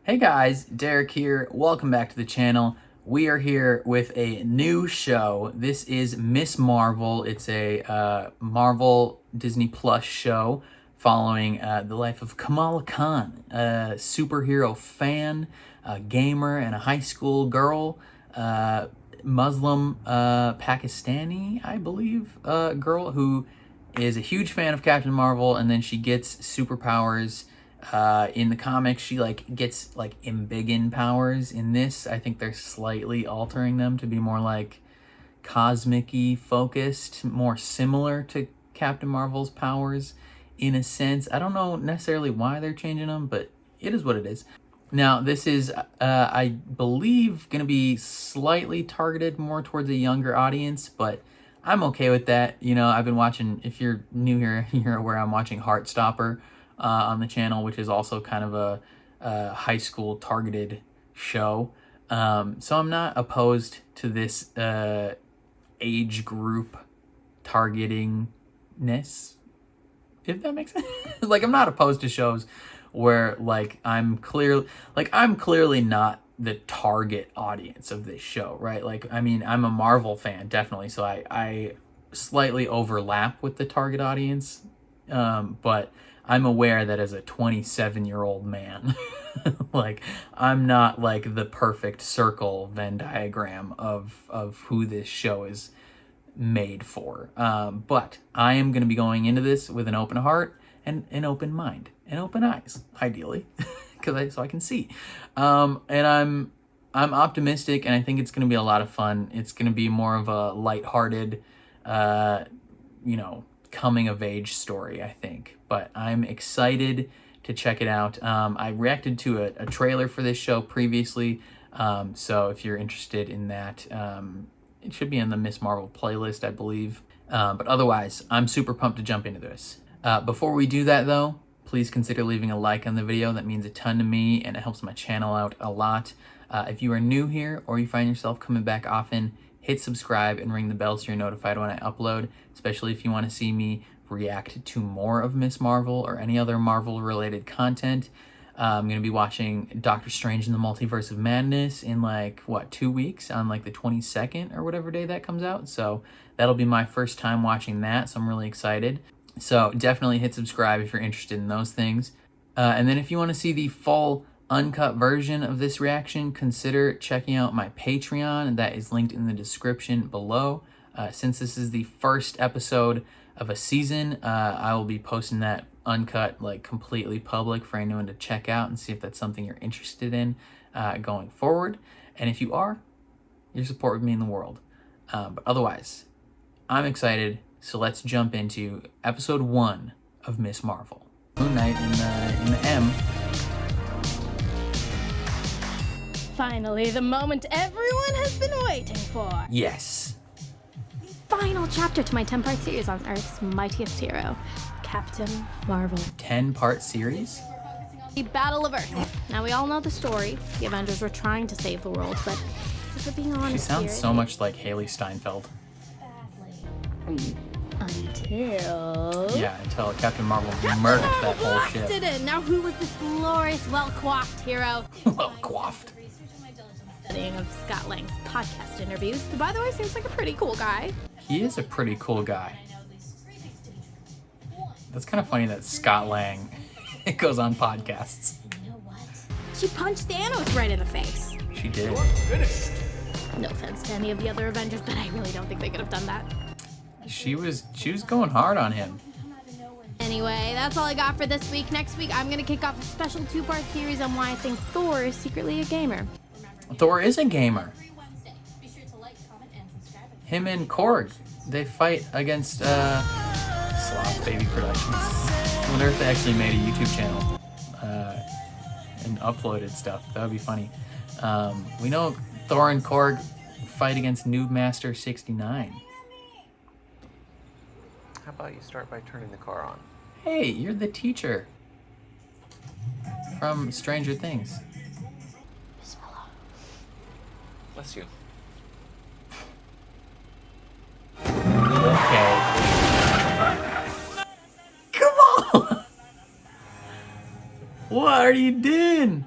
Hey guys, Derek here. Welcome back to the channel. We are here with a new show. This is Miss Marvel. It's a Marvel Disney Plus show following the life of Kamala Khan, a superhero fan, a gamer, and a high school girl, Muslim Pakistani, I believe, girl who is a huge fan of Captain Marvel, and then she gets superpowers. In the comics, she gets embiggen powers. In this, I think they're slightly altering them to be more like cosmic-y focused, more similar to Captain Marvel's powers in a sense. I don't know necessarily why they're changing them, but it is what it is. Now, this is, I believe, going to be slightly targeted more towards a younger audience, but I'm okay with that. You know, I've been watching, if you're new here, you're aware I'm watching Heartstopper on the channel, which is also kind of a high school targeted show. So I'm not opposed to this age group targetingness, if that makes sense. I'm not opposed to shows where I'm clearly not the target audience of this show, right? I mean, I'm a Marvel fan, definitely, so I slightly overlap with the target audience, but I'm aware that as a 27-year-old man, I'm not the perfect circle Venn diagram of who this show is made for. But I am going to be going into this with an open heart and an open mind and open eyes, ideally, so I can see. And I'm optimistic, and I think it's going to be a lot of fun. It's going to be more of a lighthearted, coming of age story, I think, but I'm excited to check it out. I reacted to a trailer for this show previously, so if you're interested in that, it should be in the Miss Marvel playlist, I believe. But otherwise, I'm super pumped to jump into this. Before we do that though, please consider leaving a like on the video. That means a ton to me and it helps my channel out a lot. If you are new here or you find yourself coming back often, hit subscribe and ring the bell so you're notified when I upload, especially if you want to see me react to more of Miss Marvel or any other Marvel-related content. I'm going to be watching Doctor Strange in the Multiverse of Madness in 2 weeks on the 22nd or whatever day that comes out. So that'll be my first time watching that, so I'm really excited. So definitely hit subscribe if you're interested in those things. And then if you want to see the full uncut version of this reaction, consider checking out my Patreon. That is linked in the description below. Since this is the first episode of a season, I will be posting that uncut completely public for anyone to check out and see if that's something you're interested in going forward. And if you are, your support would mean the world. But otherwise, I'm excited, so let's jump into episode 1 of Miss Marvel. Moon Knight in the M. Finally, the moment everyone has been waiting for. Yes. Final chapter to my 10-part series on Earth's mightiest hero, Captain Marvel. 10-part series? The Battle of Earth. Now, we all know the story. The Avengers were trying to save the world, but if we're being honest She sounds here, so much like Haley Steinfeld. Until Captain Marvel murked that whole ship. Did it. Now, who was this glorious, well-coiffed hero? Well-coiffed. Studying of Scott Lang's podcast interviews, who, by the way, seems like a pretty cool guy. He is a pretty cool guy. That's kind of funny that Scott Lang goes on podcasts. She punched Thanos right in the face. She did. No offense to any of the other Avengers, but I really don't think they could have done that. She was going hard on him. Anyway, that's all I got for this week. Next week, I'm gonna kick off a special 2-part series on why I think Thor is secretly a gamer. Thor is a gamer. Him and Korg, they fight against Sloth Baby Productions. I wonder if they actually made a YouTube channel and uploaded stuff. That would be funny. We know Thor and Korg fight against Noob Master 69. How about you start by turning the car on? Hey, you're the teacher from Stranger Things. Bless you. Okay. Come on! What are you doing?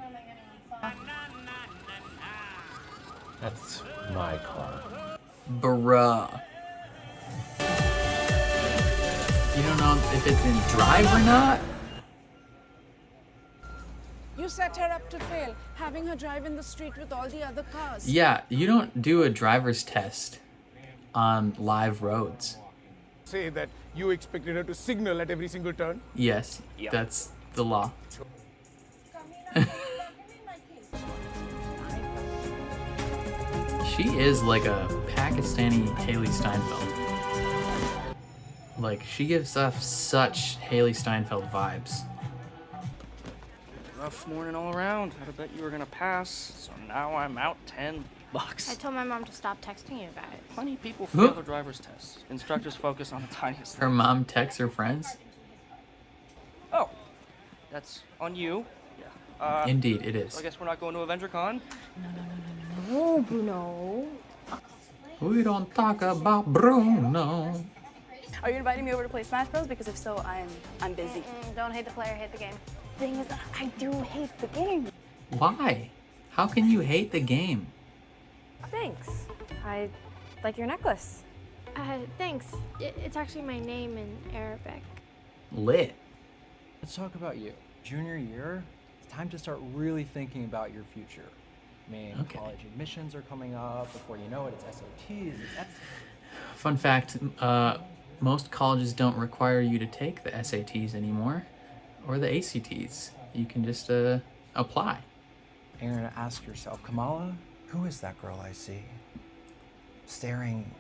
my car. Bruh. You don't know if it's in drive or not? You set her up to fail, having her drive in the street with all the other cars. Yeah, you don't do a driver's test on live roads. Say that you expected her to signal at every single turn? Yes, that's the law. She is like a Pakistani Haley Steinfeld. Like, she gives off such Haley Steinfeld vibes. Rough morning all around. I'd have bet you were gonna pass, so now I'm out $10. I told my mom to stop texting you about it. Plenty of people fail their driver's tests. Instructors focus on the tiniest Her things. mom texts her friends? Oh, that's on you. Yeah. Indeed, it is. So I guess we're not going to Avenger Con. No, Bruno. We don't talk about Bruno. Are you inviting me over to play Smash Bros? Because if so, I'm busy. Don't hate the player, hate the game. Thing is, I do hate the game. Why? How can you hate the game? Thanks. I like your necklace. Thanks. It's actually my name in Arabic. Lit. Let's talk about you. Junior year, it's time to start really thinking about your future. I mean, Okay. college admissions are coming up. Before you know it, it's SATs. Fun fact, most colleges don't require you to take the SATs anymore, or the ACTs. You can just apply. And you're gonna ask yourself, Kamala, who is that girl I see? Staring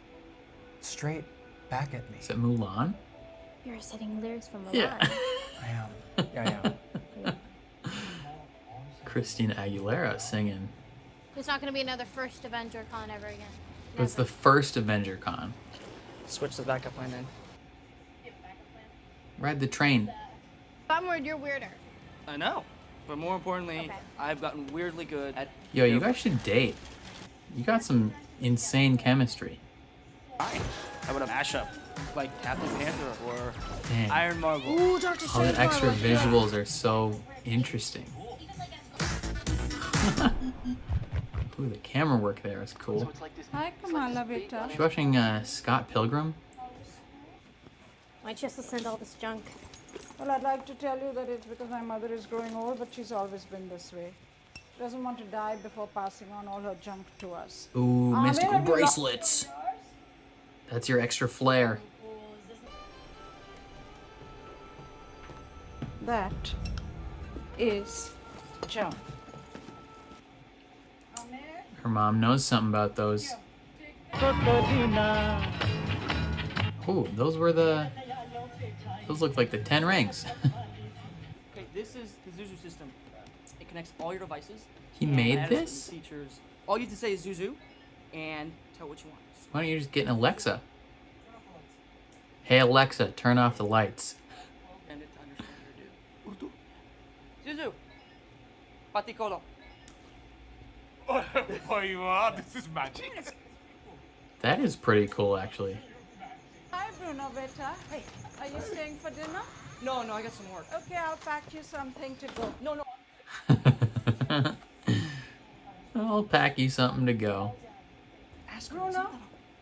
straight back at me. Is it Mulan? You're sitting lyrics from Mulan. Yeah. I am. Yeah, I am. Christina Aguilera singing. There's not going to be another first Avenger Con ever again. But it's the first Avenger Con. Switch the backup plan in. Ride the train. If I'm weird, you're weirder. I know. But more importantly, Okay. I've gotten weirdly good at... Yo, you guys should date. You got some insane chemistry. Fine. I would have mashup. Like Captain Panther or Dang. Iron Marvel. Ooh, Dr. All Strange. the extra visuals are so interesting. Ooh, the camera work there is cool. Hi, Kamala, beta. You watching Scott Pilgrim? Why'd you have to send all this junk? Well, I'd like to tell you that it's because my mother is growing old, but she's always been this way. She doesn't want to die before passing on all her junk to us. Ooh, Ah, mystical maybe not- bracelets. That's your extra flair. That is junk. Her mom knows something about those. Ooh, those were the... Those look like the 10 rings. Okay, this is the Zuzu system. It connects all your devices. He and made adds this? some features. All you have to say is Zuzu and tell what you want. Why don't you just get an Alexa? Hey Alexa, turn off the lights. And it understands your do. Zuzu. Paticolo. Oh, you are? This is magic. That is pretty cool, actually. Hi, Bruno, beta. Hey, are you staying for dinner? No, I got some work. Okay, I'll pack you something to go. No. I'll pack you something to go. Ask her. Bruno,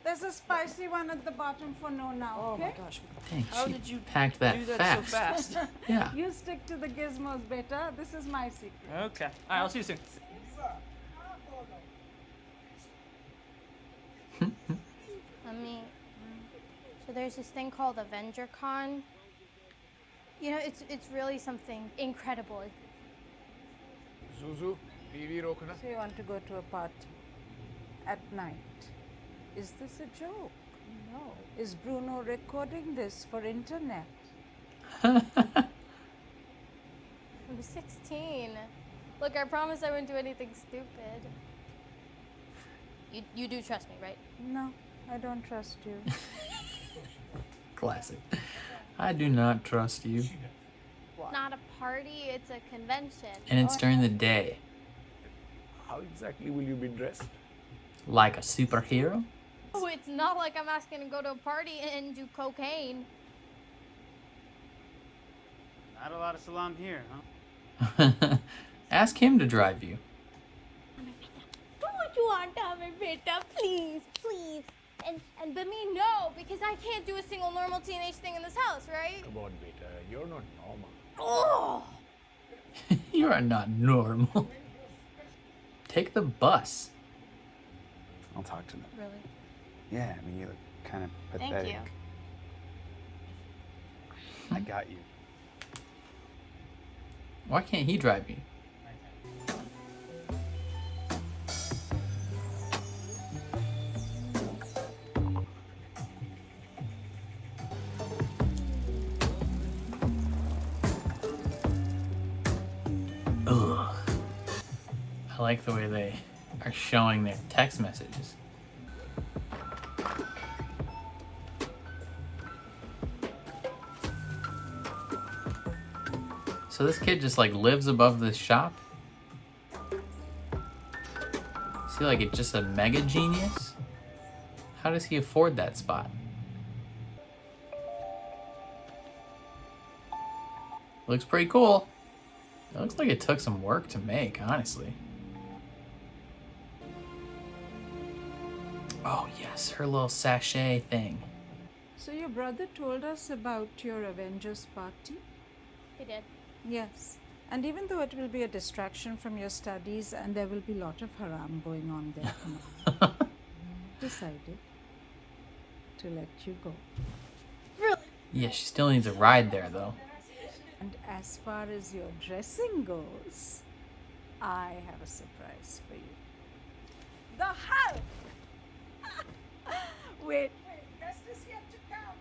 there's a spicy one at the bottom for no now, Oh okay? my gosh. Dang, How she did you packed that do that fast. so fast? Yeah. You stick to the gizmos, beta. This is my secret. Okay. Alright, I'll see you soon. So there's this thing called Avenger Con. You know, it's really something incredible. Zuzu, TV rokna. So you want to go to a party at night. Is this a joke? No. Is Bruno recording this for internet? I'm 16. Look, I promise I wouldn't do anything stupid. You do trust me, right? No, I don't trust you. Classic. I do not trust you. Not a party, it's a convention. And it's during the day. How exactly will you be dressed? Like a superhero? Oh, it's not like I'm asking to go to a party and do cocaine. Not a lot of salam here, huh? Ask him to drive you. Do what you want, me, beta, please, please. And but me, no, because I can't do a single normal teenage thing in this house, right? Come on, beta. You're not normal. Oh! You are not normal. Take the bus. I'll talk to them. Really? Yeah, I mean, you look kind of Thank pathetic. you. I got you. Why can't he drive me? Ugh. I like the way they are showing their text messages. So this kid just like lives above this shop? Is he like just a mega genius? How does he afford that spot? Looks pretty cool. It looks like it took some work to make, honestly. Oh yes, her little sachet thing. So your brother told us about your Avengers party? He did. Yes. And even though it will be a distraction from your studies and there will be a lot of haram going on there, Kamala, decided to let you go. Really? Yeah, she still needs a ride there though. And as far as your dressing goes, I have a surprise for you. The Hulk! Wait, best is yet to come.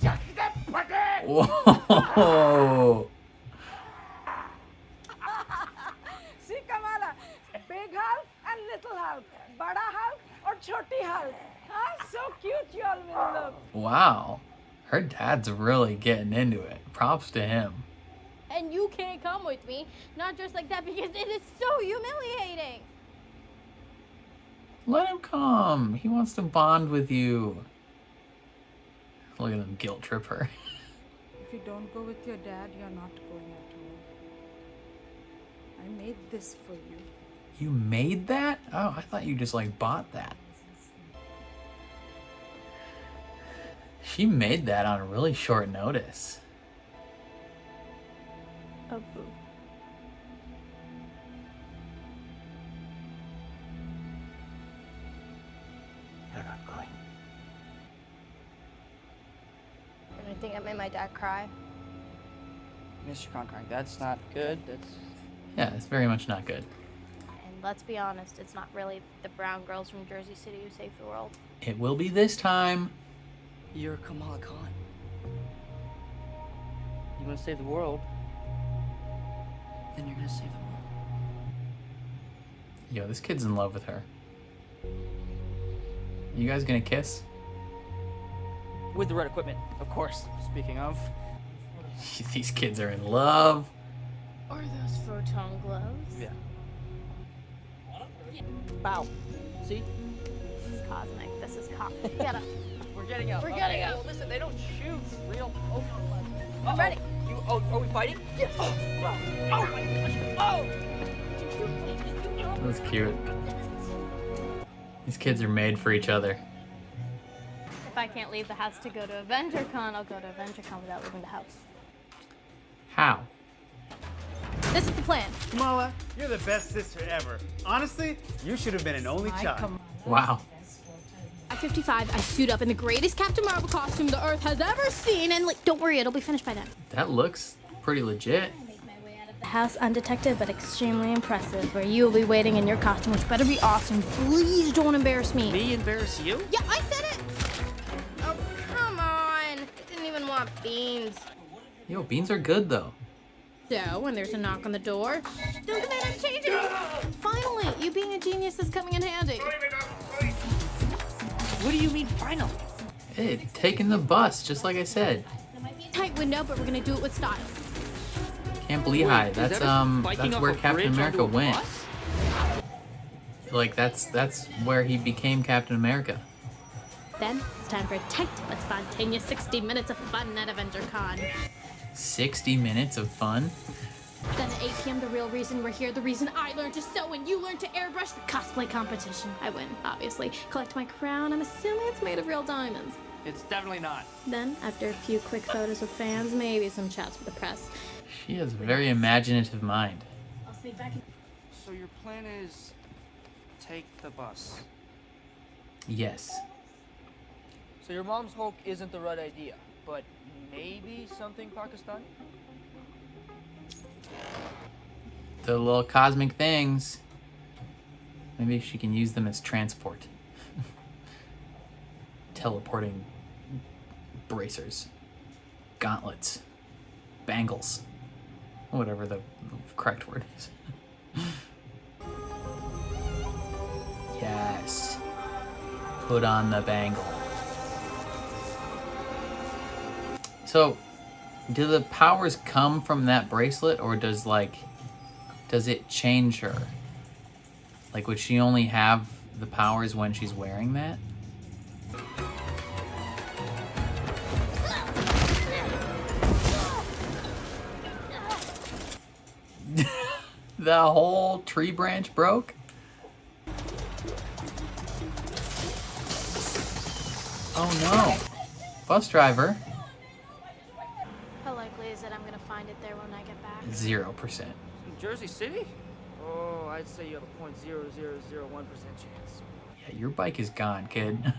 Ta-da! Whoa! See, Kamala, big Hulk and little Hulk, Bada Hulk or Choti Hulk. Huh? So cute you all will look. Wow. Her dad's really getting into it. Props to him. And you can't come with me, not just like that, because it is so humiliating. Let him come. He wants to bond with you. Look at them guilt trip her. If you don't go with your dad, you're not going at all. I made this for you. You made that? Oh, I thought you just like bought that. She made that on really short notice. Oh, boo. You're not going. And I think I made my dad cry. Mr. Concrete, that's not good. That's Yeah, it's very much not good. And let's be honest, it's not really the brown girls from Jersey City who saved the world. It will be this time. you're Kamala Khan. You want to save the world? Then you're gonna save the world. Yo, this kid's in love with her. You guys gonna kiss? With the right equipment, of course. Speaking of. These kids are in love. Are those photon gloves? Yeah. Bow. See? This is cosmic. This is cosmic. Get up. We're getting out. We're getting out. Listen, they don't shoot real. Oh, I'm ready. Are we fighting? Yes. Oh my gosh. Oh! That's cute. These kids are made for each other. If I can't leave the house to go to Avenger Con, I'll go to Avenger Con without leaving the house. How? This is the plan. Kamala, you're the best sister ever. Honestly, you should have been an only child. Wow. At 55, I suit up in the greatest Captain Marvel costume the Earth has ever seen, and like, don't worry, it'll be finished by then. That looks pretty legit. The house undetected but extremely impressive, where you will be waiting in your costume, which better be awesome. Please don't embarrass me. Me embarrass you? Yeah, I said it. Oh, come on. I didn't even want beans. Yo, beans are good though. So, when there's a knock on the door, don't demand I'm changing. Finally, you being a genius is coming in handy. What do you mean finally? Hey, taking the bus, just like I said. Tight window, but we're gonna do it with style. Camp Lehigh. Is That's that us biking off where a Captain bridge America onto a went. bus? Like that's where he became Captain America. Then it's time for a tight but spontaneous 60 minutes of fun at Avenger Con. 60 minutes of fun. Then at 8 p.m., the real reason we're here, the reason I learned to sew and you learned to airbrush, the cosplay competition. I win, obviously. Collect my crown. I'm assuming it's made of real diamonds. It's definitely not. Then, after a few quick photos with fans, maybe some chats with the press. She has a very imaginative mind. I'll sneak back in. So your plan is take the bus. Yes. So your mom's Hulk isn't the right idea, but maybe something Pakistani? The little cosmic things. Maybe she can use them as transport. Teleporting bracers. Gauntlets. Bangles. Whatever the correct word is. Yes. Put on the bangle. So, do the powers come from that bracelet, or does it change her? Like, would she only have the powers when she's wearing that? The whole tree branch broke? Oh no. Bus driver. How likely is it I'm gonna find it there when I get back? 0%. Jersey City? Oh, I'd say you have a 0.0001% chance. Yeah, your bike is gone, kid.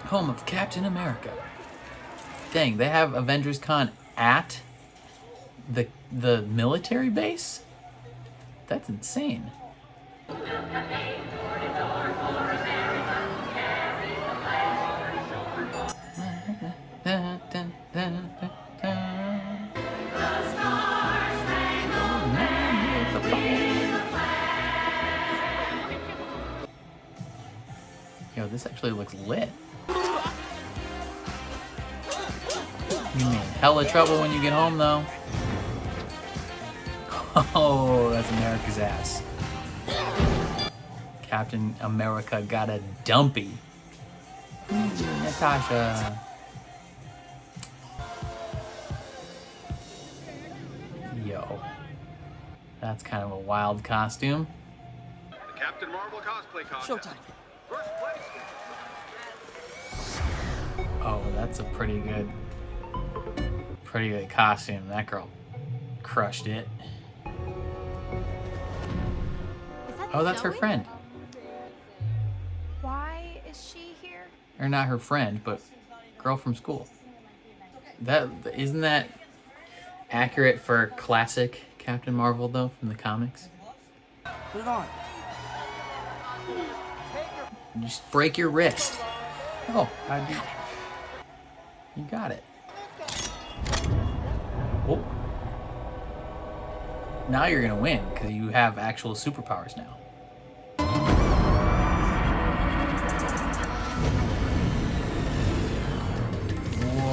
Home of Captain America. Dang, they have Avengers Con at the military base? That's insane. Yo, this actually looks lit. You mean hella trouble when you get home, though. Oh, that's America's ass. Captain America got a dumpy. Natasha. Yo. That's kind of a wild costume. The Captain Marvel cosplay contest. Showtime. First place. Oh, that's a pretty good costume. That girl crushed it. Oh, that's her Zoe? friend. Why is she here? Or not her friend, but girl from school. That isn't that accurate for classic Captain Marvel though from the comics? Put it on. Just break your wrist. Oh, you got it. Oh. Now you're gonna win because you have actual superpowers now.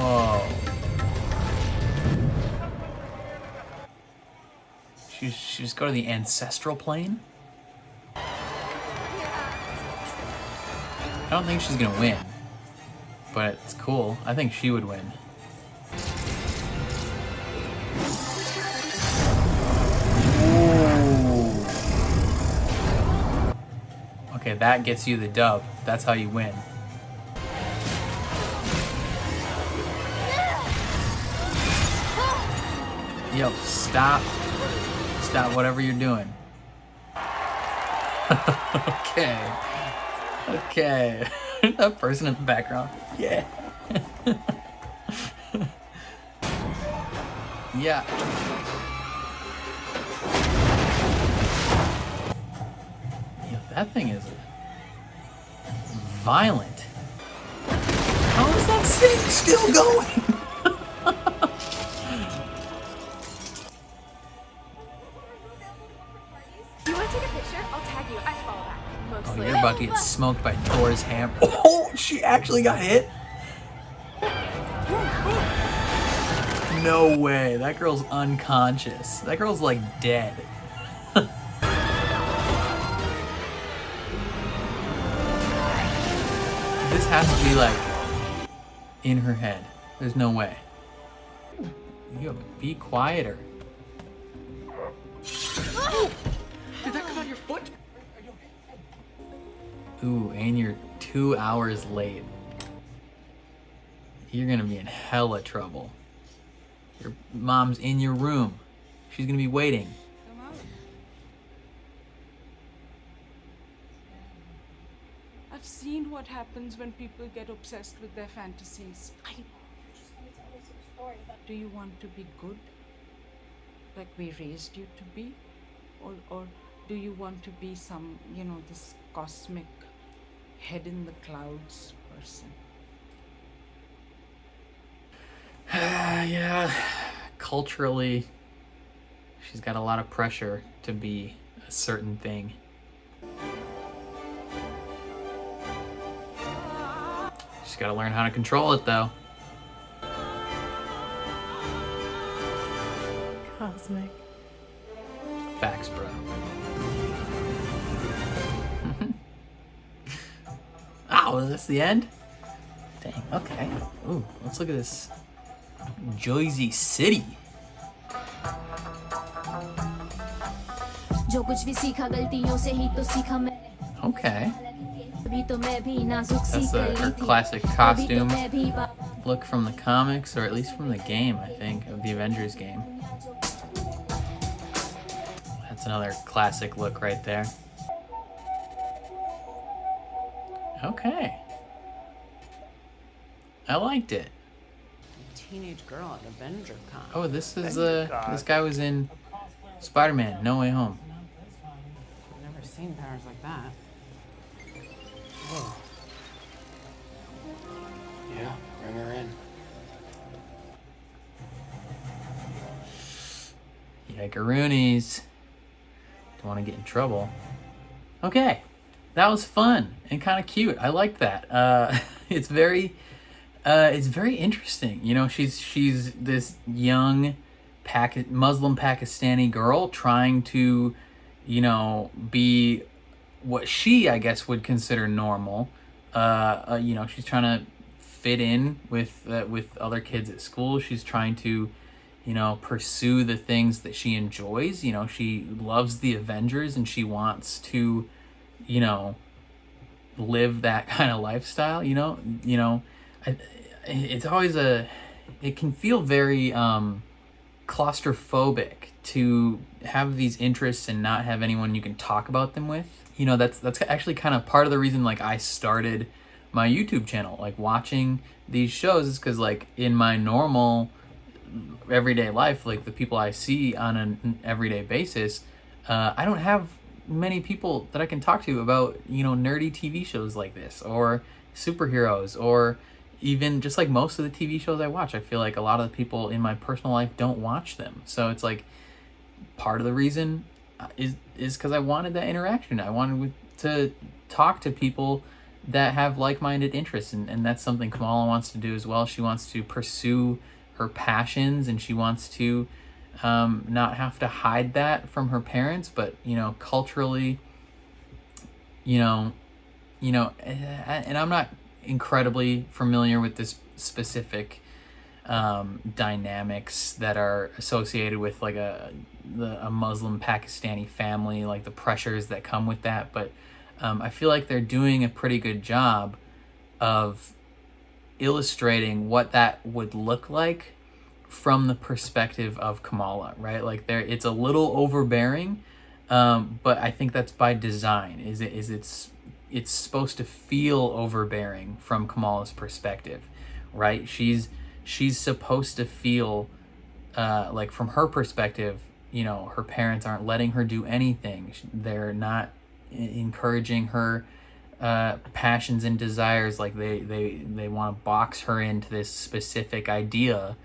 Whoa. She just go to the ancestral plane? I don't think she's gonna win, but it's cool. I think she would win. Ooh. Okay, that gets you the dub. That's how you win. Yo, stop. Stop whatever you're doing. Okay. Okay. That person in the background. Yeah. Yeah. Yo, that thing is violent. How is that thing still going? Do you want to take a picture? I'll tag you. I follow that. Oh, Mostly. you're about to get smoked by Thor's hammer. Oh, she actually got hit? No way. That girl's unconscious. That girl's like dead. This has to be like in her head. There's no way. Yo, be quieter. Did that come out of your foot? Ooh, and you're 2 hours late. You're gonna be in hella trouble. Your mom's in your room. She's gonna be waiting. I've seen what happens when people get obsessed with their fantasies. Do you want to be good? Like we raised you to be? Or do you want to be some, this cosmic head in the clouds person? Yeah, culturally, she's got a lot of pressure to be a certain thing. She's got to learn how to control it, though. Cosmic. Facts, bro. Oh, is this the end? Dang, okay. Ooh, let's look at this. Jersey City. Okay. That's her classic costume look from the comics, or at least from the game, I think, of the Avengers game. That's another classic look right there. Okay. I liked it. Teenage girl at Avenger Con. Oh, this is this guy was in Spider-Man: No Way Home. I've never seen powers like that. Whoa. Yeah, bring her in. Yikeroonies. Don't want to get in trouble. Okay, that was fun and kind of cute. I like that. It's very interesting. You know, she's this young Muslim Pakistani girl trying to, be what she, I guess, would consider normal. She's trying to fit in with other kids at school. She's trying to, pursue the things that she enjoys. She loves the Avengers and she wants to, live that kind of lifestyle. It's always it can feel very claustrophobic to have these interests and not have anyone you can talk about them with. That's actually kind of part of the reason I started my YouTube channel. Watching these shows is because in my normal everyday life, the people I see on an everyday basis, I don't have many people that I can talk to about nerdy TV shows like this, or superheroes, or even just most of the TV shows I watch. I feel like a lot of the people in my personal life don't watch them. So it's part of the reason is because I wanted that interaction. I wanted to talk to people that have like-minded interests, and that's something Kamala wants to do as well. She wants to pursue her passions, and she wants to not have to hide that from her parents, but culturally, and I'm not incredibly familiar with this specific dynamics that are associated with a Muslim Pakistani family, the pressures that come with that, but I feel like they're doing a pretty good job of illustrating what that would look like from the perspective of Kamala, right? It's a little overbearing, but I think that's by design. It's supposed to feel overbearing from Kamala's perspective, right? She's supposed to feel from her perspective, her parents aren't letting her do anything. They're not encouraging her passions and desires. They want to box her into this specific idea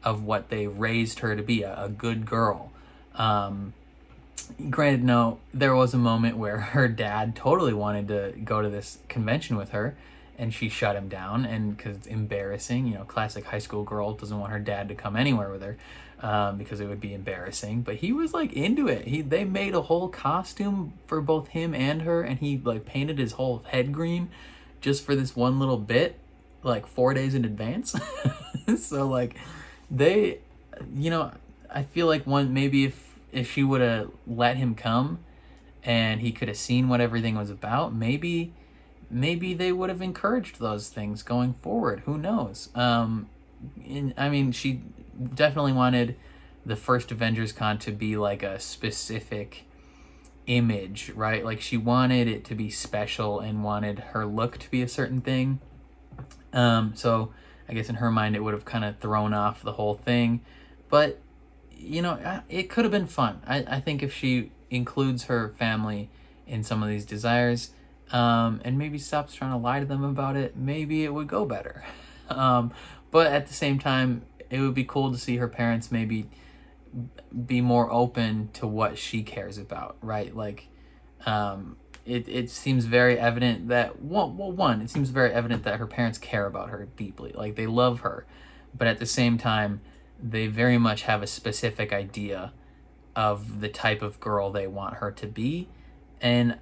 of what they raised her to be, a good girl. Granted, no, there was a moment where her dad totally wanted to go to this convention with her, and she shut him down, and because it's embarrassing. Classic high school girl doesn't want her dad to come anywhere with her because it would be embarrassing. But he was into it. They made a whole costume for both him and her, and he painted his whole head green just for this one little bit, 4 days in advance. So you know, I feel like maybe if she would have let him come and he could have seen what everything was about, maybe they would have encouraged those things going forward. Who knows? I mean, she definitely wanted the first Avengers Con to be like a specific image, right? Like she wanted it to be special and wanted her look to be a certain thing. So I guess in her mind it would have kind of thrown off the whole thing. But, you know, it could have been fun. I think if she includes her family in some of these desires, and maybe stops trying to lie to them about it, maybe it would go better. But at the same time, it would be cool to see her parents maybe be more open to what she cares about, right? Like, it seems very evident that, it seems very evident that her parents care about her deeply. Like, they love her. But at the same time, they very much have a specific idea of the type of girl they want her to be. And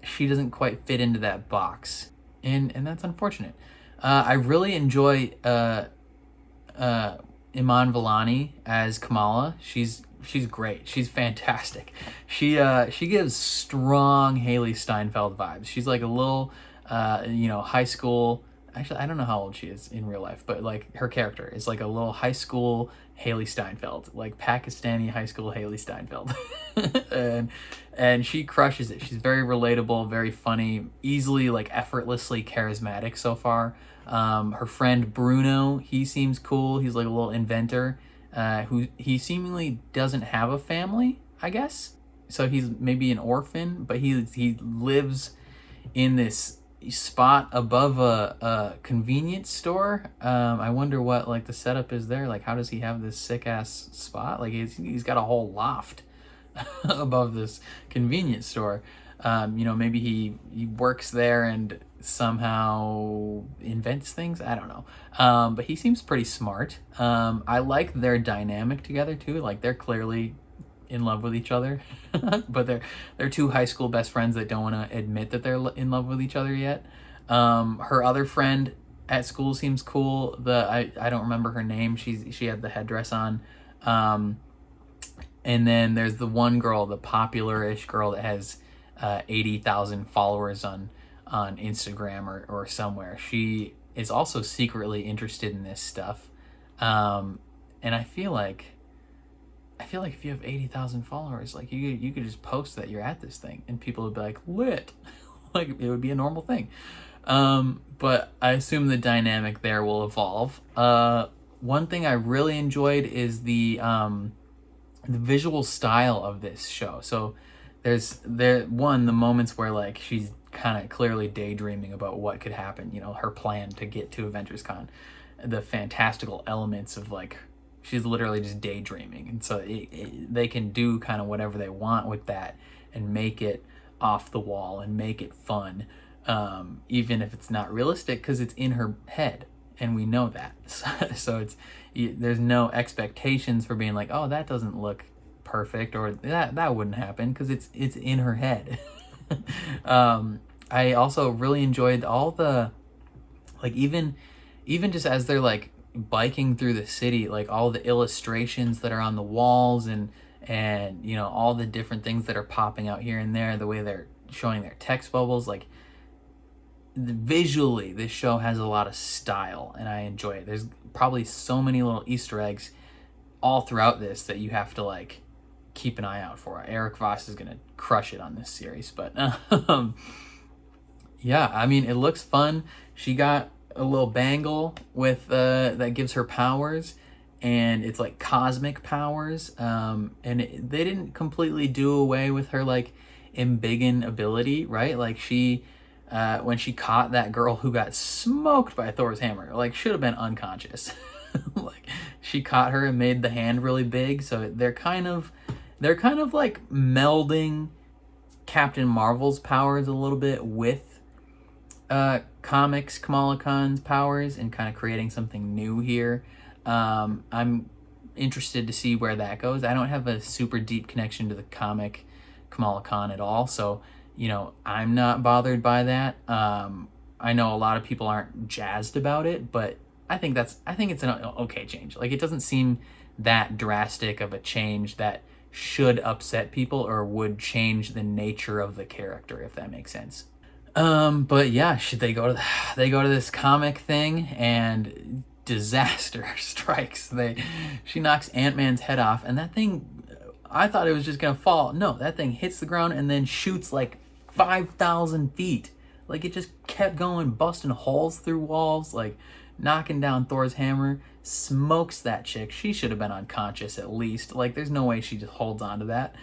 she doesn't quite fit into that box. And that's unfortunate. I really enjoy Iman Vellani as Kamala. She's great. She's fantastic. She gives strong Haley Steinfeld vibes. She's like a little high school. Actually, I don't know how old she is in real life, but like her character is like a little high school Haley Steinfeld, like Pakistani high school Haley Steinfeld. and she crushes it. She's very relatable, very funny, easily like effortlessly charismatic so far. Her friend Bruno, he seems cool. He's like a little inventor, who he seemingly doesn't have a family, I guess. So he's maybe an orphan, but he lives in this spot above a convenience store. I wonder what like the setup is there. Like, how does he have this sick ass spot? Like he's got a whole loft above this convenience store. Maybe he works there and somehow invents things. I don't know. But he seems pretty smart. I like their dynamic together too. Like they're clearly in love with each other, but they're two high school best friends that don't want to admit that they're in love with each other yet. Her other friend at school seems cool. I don't remember her name. She had the headdress on. And then there's the one girl, the popular-ish girl that has 80,000 followers on Instagram or somewhere. She is also secretly interested in this stuff. And I feel like if you have 80,000 followers, like you could just post that you're at this thing and people would be like, lit. Like it would be a normal thing. But I assume the dynamic there will evolve. One thing I really enjoyed is the visual style of this show. So there's the moments where like she's kind of clearly daydreaming about what could happen, her plan to get to Avengers Con, the fantastical elements of like she's literally just daydreaming, and so they can do kind of whatever they want with that and make it off the wall and make it fun, even if it's not realistic because it's in her head and we know that. So there's no expectations for being like, oh, that doesn't look perfect or that wouldn't happen because it's in her head. I also really enjoyed all the like even just as they're like biking through the city, like all the illustrations that are on the walls and all the different things that are popping out here and there, the way they're showing their text bubbles, like visually this show has a lot of style and I enjoy it. There's probably so many little Easter eggs all throughout this that you have to like keep an eye out for. Eric Voss is gonna crush it on this series, but yeah, I mean it looks fun. She got a little bangle with that gives her powers, and it's like cosmic powers, and they didn't completely do away with her like embiggen ability, right? Like she when she caught that girl who got smoked by Thor's hammer, like should have been unconscious. Like she caught her and made the hand really big, so they're kind of like melding Captain Marvel's powers a little bit with comics Kamala Khan's powers and kind of creating something new here. I'm interested to see where that goes. I don't have a super deep connection to the comic Kamala Khan at all, so I'm not bothered by that. I know a lot of people aren't jazzed about it, but I think it's an okay change. Like, it doesn't seem that drastic of a change that should upset people or would change the nature of the character, if that makes sense. But yeah, should they go to this comic thing, and disaster strikes. She knocks Ant-Man's head off, and that thing, I thought it was just gonna fall. No, that thing hits the ground and then shoots like 5,000 feet. Like, it just kept going, busting holes through walls, like knocking down Thor's hammer, smokes that chick. She should have been unconscious at least. Like, there's no way she just holds on to that.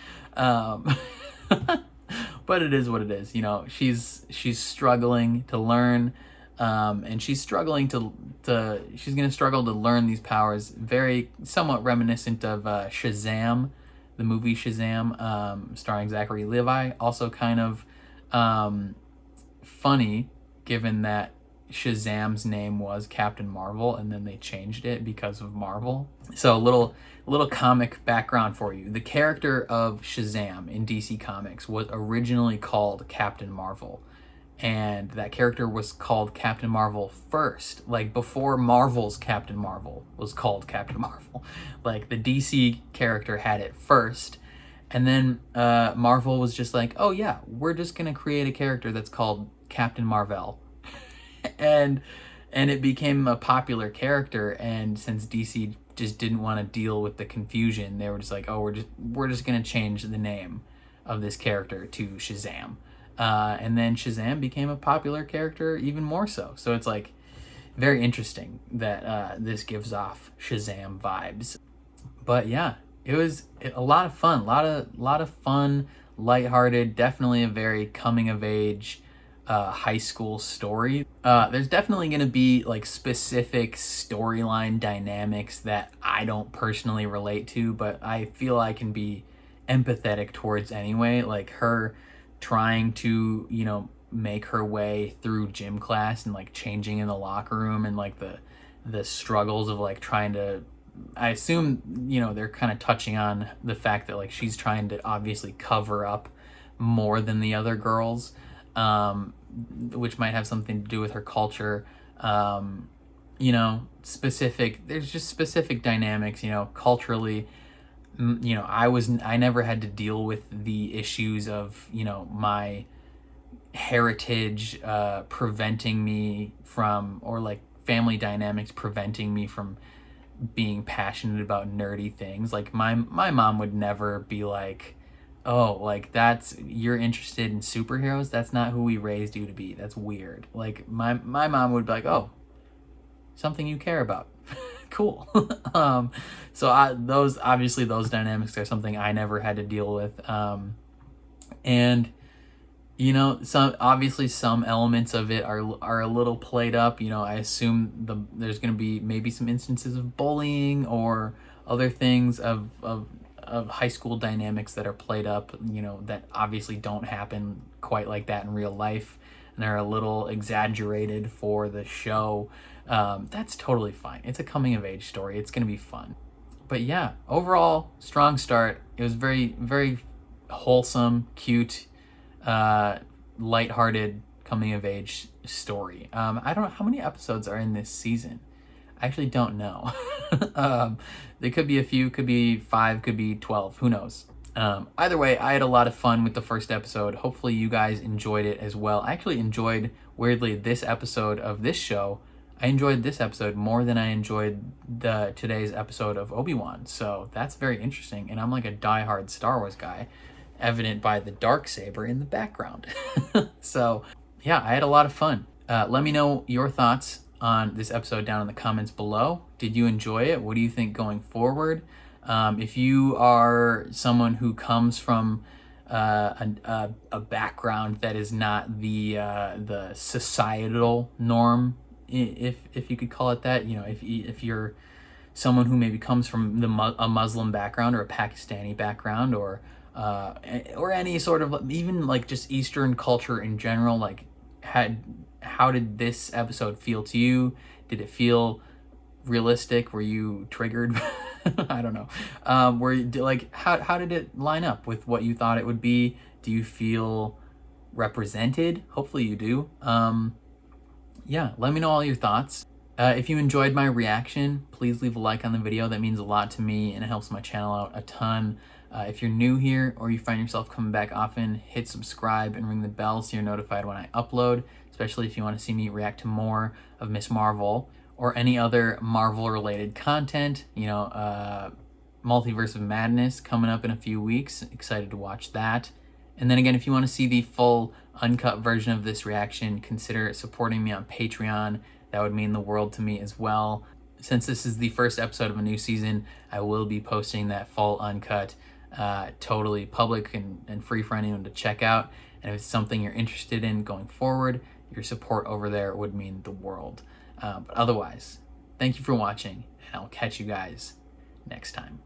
But it is what it is. You know, she's struggling to learn, and she's struggling she's gonna struggle to learn these powers. Very somewhat reminiscent of Shazam, the movie Shazam, starring Zachary Levi. Also kind of funny, given that Shazam's name was Captain Marvel, and then they changed it because of Marvel. So a little comic background for you. The character of Shazam in DC Comics was originally called Captain Marvel, and that character was called Captain Marvel first, like before Marvel's Captain Marvel was called Captain Marvel. Like, the DC character had it first, and then Marvel was just like, oh yeah, we're just gonna create a character that's called Captain Marvel. and it became a popular character, and since DC just didn't want to deal with the confusion, they were just like, oh, we're just gonna change the name of this character to Shazam, and then Shazam became a popular character even more so. So it's like very interesting that this gives off Shazam vibes. But yeah, it was a lot of fun, lot of fun, lighthearted, definitely a very coming of age high school story. There's definitely going to be like specific storyline dynamics that I don't personally relate to, but I feel I can be empathetic towards anyway. Like, her trying to, you know, make her way through gym class and like changing in the locker room, and like the struggles of like trying to, I assume, you know, they're kind of touching on the fact that like she's trying to obviously cover up more than the other girls, which might have something to do with her culture. You know, there's just specific dynamics, you know, culturally. You know, I never had to deal with the issues of, you know, my heritage preventing me from, or like family dynamics preventing me from being passionate about nerdy things. Like, my mom would never be like, oh, like, you're interested in superheroes? That's not who we raised you to be. That's weird. Like, my mom would be like, oh, something you care about. Cool. So those dynamics are something I never had to deal with. And, you know, some elements of it are a little played up. You know, I assume there's going to be maybe some instances of bullying or other things of high school dynamics that are played up, you know, that obviously don't happen quite like that in real life, and they're a little exaggerated for the show. That's totally fine. It's a coming of age story. It's going to be fun. But yeah, overall, strong start. It was very, very wholesome, cute, lighthearted coming of age story. I don't know how many episodes are in this season. I actually don't know. There could be a few, could be 5, could be 12, who knows. Either way, I had a lot of fun with the first episode. Hopefully you guys enjoyed it as well. I actually enjoyed, weirdly, this episode of this show. I enjoyed this episode more than I enjoyed today's episode of Obi-Wan. So that's very interesting. And I'm like a diehard Star Wars guy, evident by the Darksaber in the background. So yeah, I had a lot of fun. Let me know your thoughts on this episode down in the comments below. Did you enjoy it? What do you think going forward? If you are someone who comes from a background that is not the societal norm, if you could call it that, you know, if you're someone who maybe comes from a Muslim background or a Pakistani background, or any sort of, even like just Eastern culture in general, like, how did this episode feel to you? Did it feel realistic? Were you triggered? I don't know. How did it line up with what you thought it would be? Do you feel represented? Hopefully you do. Yeah, let me know all your thoughts. If you enjoyed my reaction, please leave a like on the video. That means a lot to me and it helps my channel out a ton. If you're new here or you find yourself coming back often, hit subscribe and ring the bell so you're notified when I upload, especially if you want to see me react to more of Miss Marvel or any other Marvel-related content. You know, Multiverse of Madness coming up in a few weeks. Excited to watch that. And then again, if you want to see the full uncut version of this reaction, consider supporting me on Patreon. That would mean the world to me as well. Since this is the first episode of a new season, I will be posting that full uncut, totally public and free for anyone to check out. And if it's something you're interested in going forward, your support over there would mean the world. But otherwise, thank you for watching, and I'll catch you guys next time.